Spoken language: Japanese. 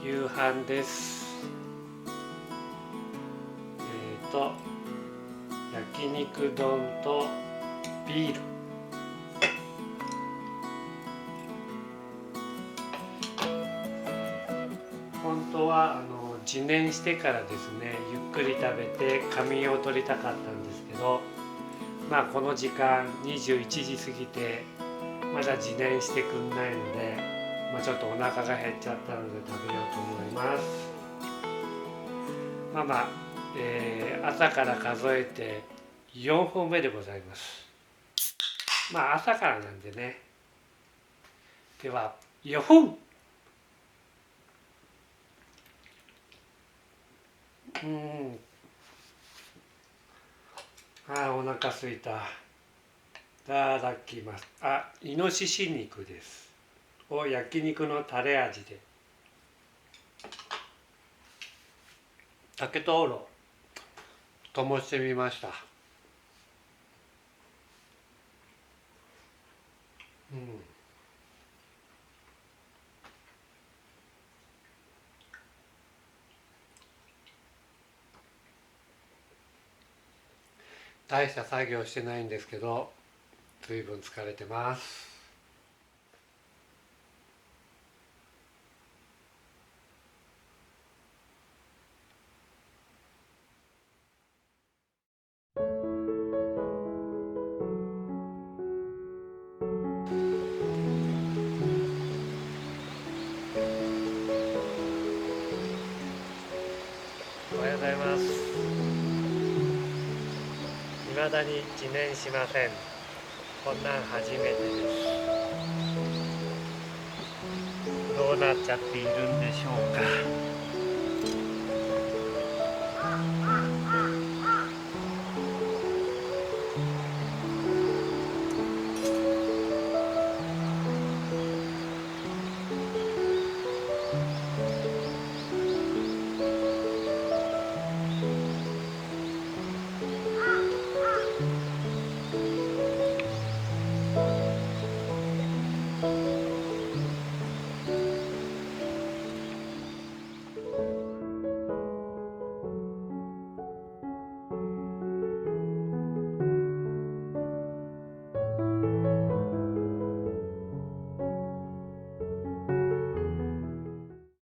夕飯です。焼肉丼とビール。本当は自燃してからですね、ゆっくり食べて仮眠を取りたかったんですけど、この時間21時過ぎてまだ自燃してくんないので、ちょっとお腹が減っちゃったので食べようと思います。朝から数えて4本目でございます。朝からなんでね。では4本。お腹すいた。いただきます。イノシシ肉です。焼肉のタレ味で。竹灯籠灯してみました。大した作業してないんですけど、随分疲れてます。おはようございます。未だに自燃しません。こんなん初めてです。どうなっちゃっているんでしょうか。